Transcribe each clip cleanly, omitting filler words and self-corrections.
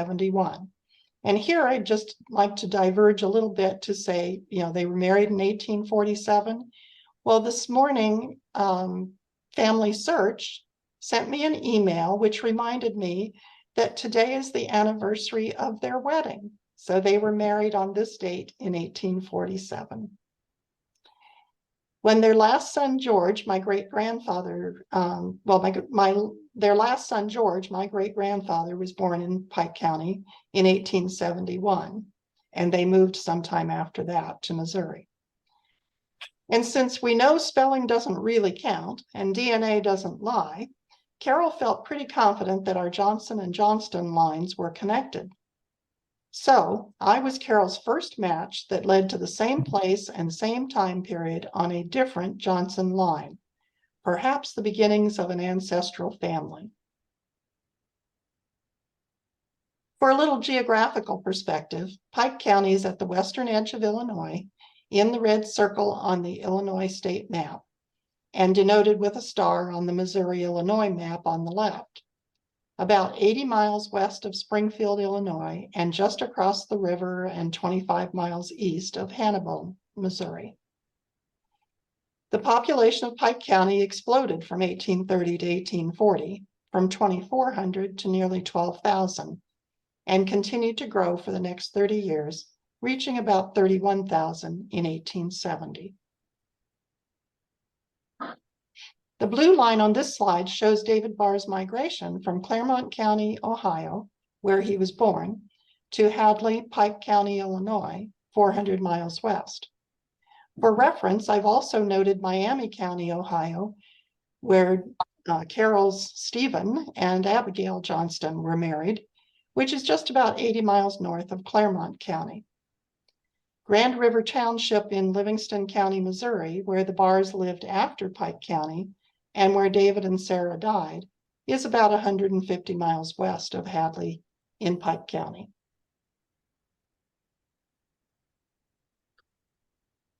1871. And here I'd just like to diverge a little bit to say, they were married in 1847. Well, this morning, Family Search sent me an email which reminded me that today is the anniversary of their wedding. So they were married on this date in 1847. When their last son, George, my great-grandfather, their last son, George, my great-grandfather, was born in Pike County in 1871, and they moved sometime after that to Missouri. And since we know spelling doesn't really count and DNA doesn't lie, Carol felt pretty confident that our Johnson and Johnston lines were connected. So I was Carol's first match that led to the same place and same time period on a different Johnson line, perhaps the beginnings of an ancestral family. For a little geographical perspective, Pike County is at the western edge of Illinois, in the red circle on the Illinois state map, and denoted with a star on the Missouri-Illinois map on the left. About 80 miles west of Springfield, Illinois, and just across the river and 25 miles east of Hannibal, Missouri. The population of Pike County exploded from 1830 to 1840, from 2,400 to nearly 12,000, and continued to grow for the next 30 years, reaching about 31,000 in 1870. The blue line on this slide shows David Barr's migration from Claremont County, Ohio, where he was born, to Hadley, Pike County, Illinois, 400 miles west. For reference, I've also noted Miami County, Ohio, where Carol's Stephen and Abigail Johnston were married, which is just about 80 miles north of Claremont County. Grand River Township in Livingston County, Missouri, where the Barrs lived after Pike County, and where David and Sarah died, is about 150 miles west of Hadley in Pike County.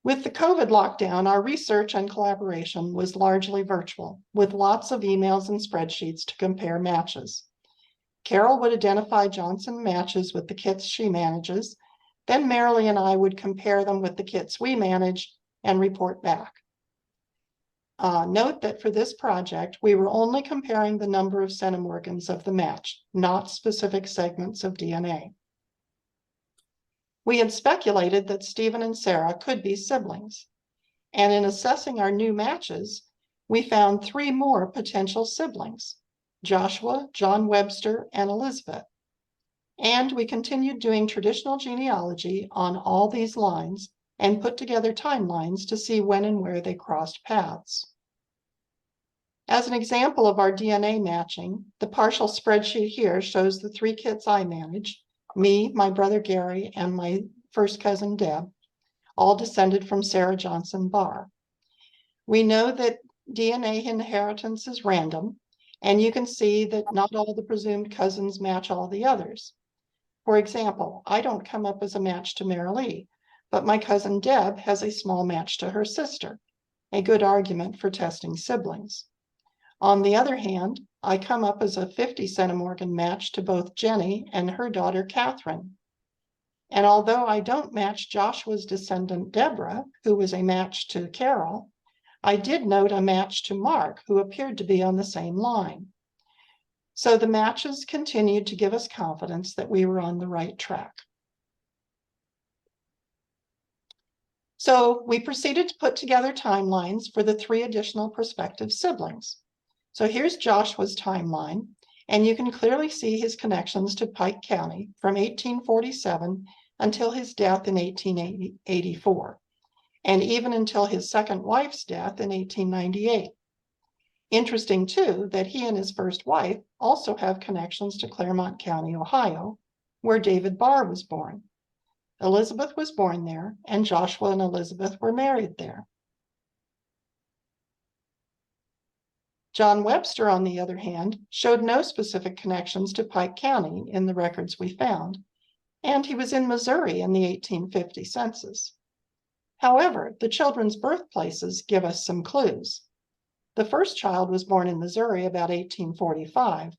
With the COVID lockdown, our research and collaboration was largely virtual, with lots of emails and spreadsheets to compare matches. Carol would identify Johnson matches with the kits she manages, then Marilee and I would compare them with the kits we manage and report back. Note that for this project, we were only comparing the number of centimorgans of the match, not specific segments of DNA. We had speculated that Stephen and Sarah could be siblings, and in assessing our new matches, we found 3 more potential siblings: Joshua, John Webster, and Elizabeth. And we continued doing traditional genealogy on all these lines and put together timelines to see when and where they crossed paths. As an example of our DNA matching, the partial spreadsheet here shows the 3 kits I managed, me, my brother Gary, and my first cousin Deb, all descended from Sarah Johnson Barr. We know that DNA inheritance is random, and you can see that not all the presumed cousins match all the others. For example, I don't come up as a match to Marilee, but my cousin Deb has a small match to her sister, a good argument for testing siblings. On the other hand, I come up as a 50 centimorgan match to both Jenny and her daughter Catherine. And although I don't match Joshua's descendant Deborah, who was a match to Carol, I did note a match to Mark, who appeared to be on the same line. So the matches continued to give us confidence that we were on the right track. So we proceeded to put together timelines for the 3 additional prospective siblings. So here's Joshua's timeline, and you can clearly see his connections to Pike County from 1847 until his death in 1884, and even until his second wife's death in 1898. Interesting, too, that he and his first wife also have connections to Claremont County, Ohio, where David Barr was born. Elizabeth was born there, and Joshua and Elizabeth were married there. John Webster, on the other hand, showed no specific connections to Pike County in the records we found, and he was in Missouri in the 1850 census. However, the children's birthplaces give us some clues. The first child was born in Missouri about 1845,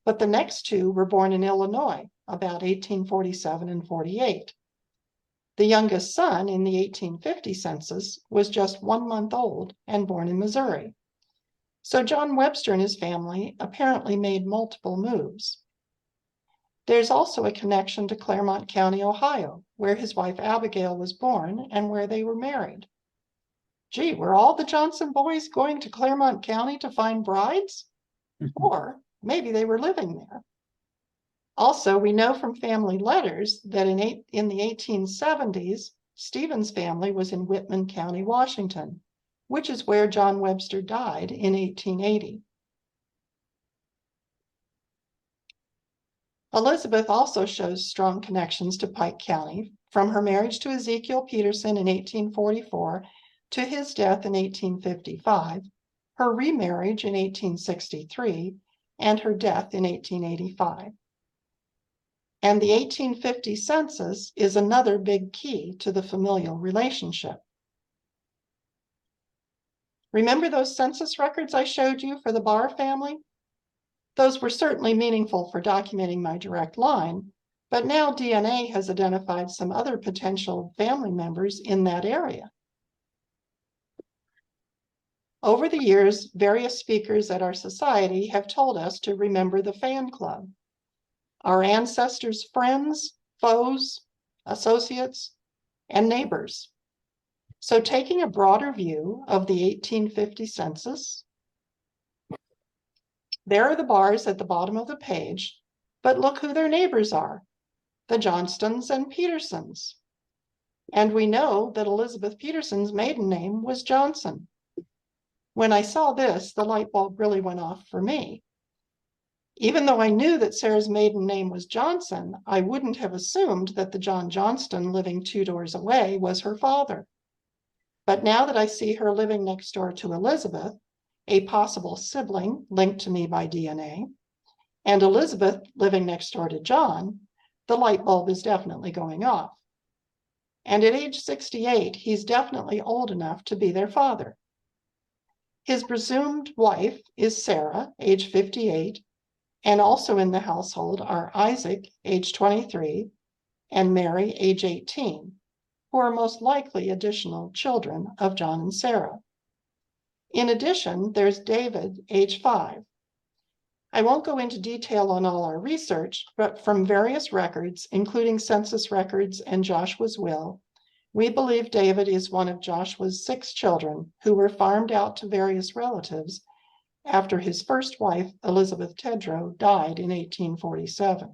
but the next two were born in Illinois about 1847 and 48. The youngest son in the 1850 census was just 1 month old and born in Missouri. So John Webster and his family apparently made multiple moves. There's also a connection to Claremont County, Ohio, where his wife Abigail was born and where they were married. Gee, were all the Johnson boys going to Claremont County to find brides? Or maybe they were living there. Also, we know from family letters that in the 1870s, Stephen's family was in Whitman County, Washington, which is where John Webster died in 1880. Elizabeth also shows strong connections to Pike County, from her marriage to Ezekiel Peterson in 1844 to his death in 1855, her remarriage in 1863, and her death in 1885. And the 1850 census is another big key to the familial relationship. Remember those census records I showed you for the Barr family? Those were certainly meaningful for documenting my direct line, but now DNA has identified some other potential family members in that area. Over the years, various speakers at our society have told us to remember the fan club, our ancestors' friends, foes, associates, and neighbors. So taking a broader view of the 1850 census, there are the Barrs at the bottom of the page, but look who their neighbors are, the Johnstons and Petersons. And we know that Elizabeth Peterson's maiden name was Johnson. When I saw this, the light bulb really went off for me. Even though I knew that Sarah's maiden name was Johnson, I wouldn't have assumed that the John Johnston living 2 doors away was her father. But now that I see her living next door to Elizabeth, a possible sibling linked to me by DNA, and Elizabeth living next door to John, the light bulb is definitely going off. And at age 68, he's definitely old enough to be their father. His presumed wife is Sarah, age 58, and also in the household are Isaac, age 23, and Mary, age 18, who are most likely additional children of John and Sarah. In addition, there's David, age 5. I won't go into detail on all our research, but from various records, including census records and Joshua's will, we believe David is one of Joshua's 6 children who were farmed out to various relatives after his first wife, Elizabeth Tedrow, died in 1847.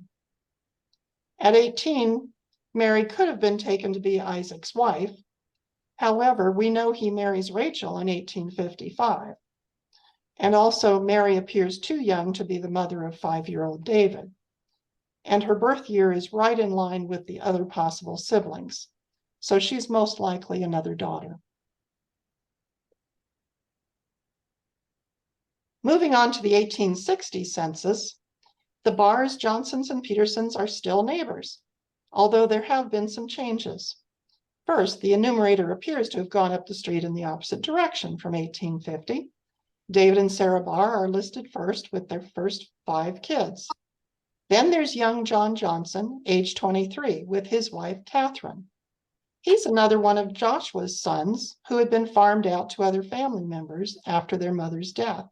At 18, Mary could have been taken to be Isaac's wife. However, we know he marries Rachel in 1855. And also, Mary appears too young to be the mother of 5-year-old David. And her birth year is right in line with the other possible siblings. So she's most likely another daughter. Moving on to the 1860 census, the Barrs, Johnsons, and Petersons are still neighbors, although there have been some changes. First, the enumerator appears to have gone up the street in the opposite direction from 1850. David and Sarah Barr are listed first with their first 5 kids. Then there's young John Johnson, age 23, with his wife, Catherine. He's another one of Joshua's sons who had been farmed out to other family members after their mother's death.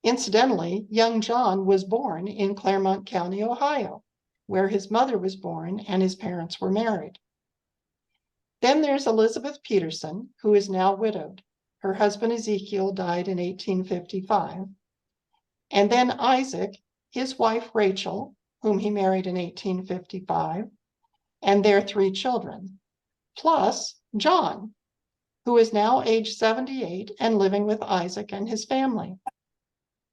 Incidentally, young John was born in Claremont County, Ohio, where his mother was born and his parents were married. Then there's Elizabeth Peterson, who is now widowed. Her husband Ezekiel died in 1855. And then Isaac, his wife Rachel, whom he married in 1855, and their 3 children, plus John, who is now age 78 and living with Isaac and his family.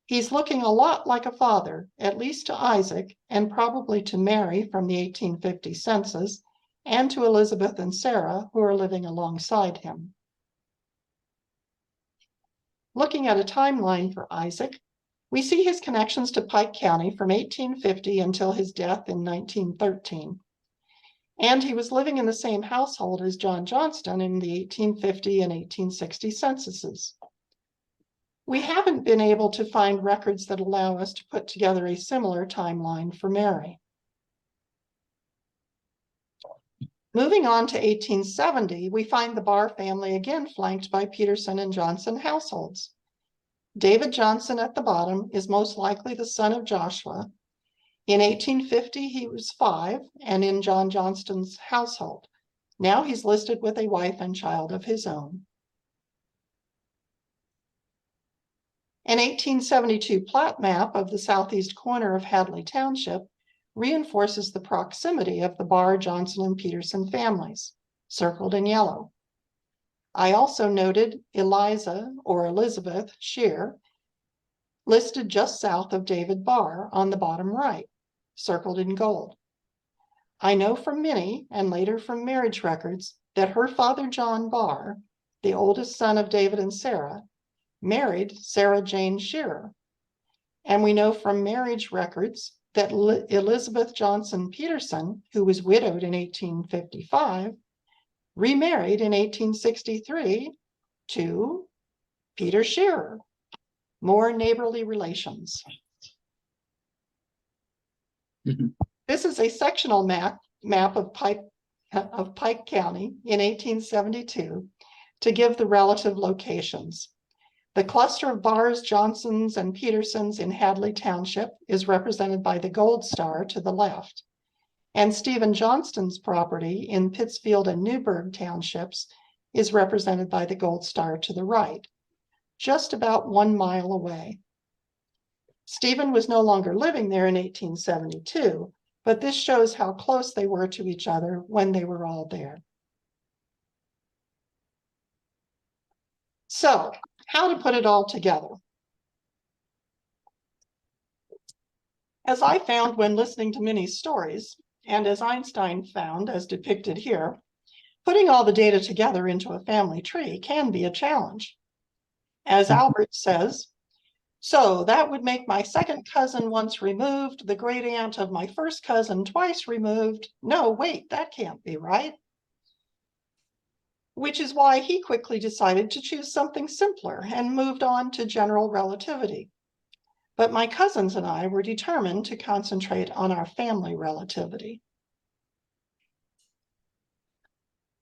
He's looking a lot like a father, at least to Isaac, and probably to Mary from the 1850 census, and to Elizabeth and Sarah, who are living alongside him. Looking at a timeline for Isaac, we see his connections to Pike County from 1850 until his death in 1913. And he was living in the same household as John Johnston in the 1850 and 1860 censuses. We haven't been able to find records that allow us to put together a similar timeline for Mary. Moving on to 1870, we find the Barr family again flanked by Peterson and Johnson households. David Johnson at the bottom is most likely the son of Joshua. In 1850, he was 5 and in John Johnston's household. Now he's listed with a wife and child of his own. An 1872 plat map of the southeast corner of Hadley Township reinforces the proximity of the Barr, Johnson, and Peterson families, circled in yellow. I also noted Eliza, or Elizabeth, Shear, listed just south of David Barr on the bottom right, circled in gold. I know from Minnie, and later from marriage records, that her father John Barr, the oldest son of David and Sarah, married Sarah Jane Shearer. And we know from marriage records that Elizabeth Johnson Peterson, who was widowed in 1855, remarried in 1863 to Peter Shearer. More neighborly relations. This is a sectional map of Pike County in 1872 to give the relative locations. The cluster of Barrs, Johnsons, and Petersons in Hadley Township is represented by the gold star to the left, and Stephen Johnston's property in Pittsfield and Newburgh Townships is represented by the gold star to the right, just about 1 mile away. Stephen was no longer living there in 1872, but this shows how close they were to each other when they were all there. So, how to put it all together? As I found when listening to Minnie's stories, and as Einstein found as depicted here, putting all the data together into a family tree can be a challenge. As Albert says, so that would make my second cousin once removed, the great aunt of my first cousin twice removed. No, wait, that can't be right. Which is why he quickly decided to choose something simpler and moved on to general relativity. But my cousins and I were determined to concentrate on our family relativity.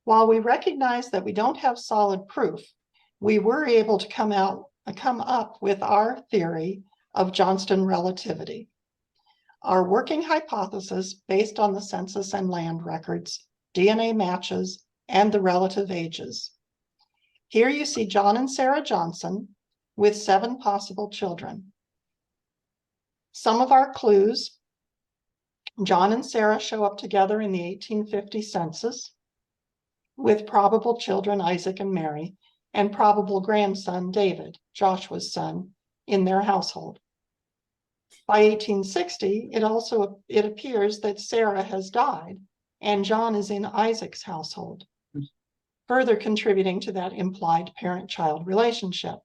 While we recognize that we don't have solid proof, we were able to come up with our theory of Johnston relativity. Our working hypothesis based on the census and land records, DNA matches, and the relative ages. Here you see John and Sarah Johnson with 7 possible children. Some of our clues: John and Sarah show up together in the 1850 census with probable children Isaac and Mary, and probable grandson David, Joshua's son, in their household. By 1860, it appears that Sarah has died and John is in Isaac's household, further contributing to that implied parent-child relationship.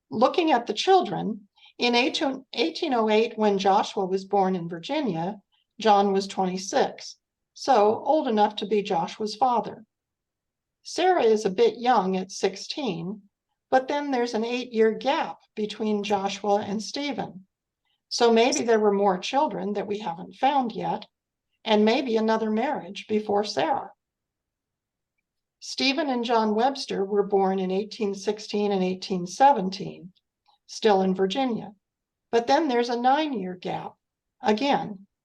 Looking at the children, in 1808, when Joshua was born in Virginia, John was 26, so old enough to be Joshua's father. Sarah is a bit young at 16, but then there's an 8-year gap between Joshua and Stephen. So maybe there were more children that we haven't found yet, and maybe another marriage before Sarah. Stephen and John Webster were born in 1816 and 1817, still in Virginia. But then there's a 9-year gap, again,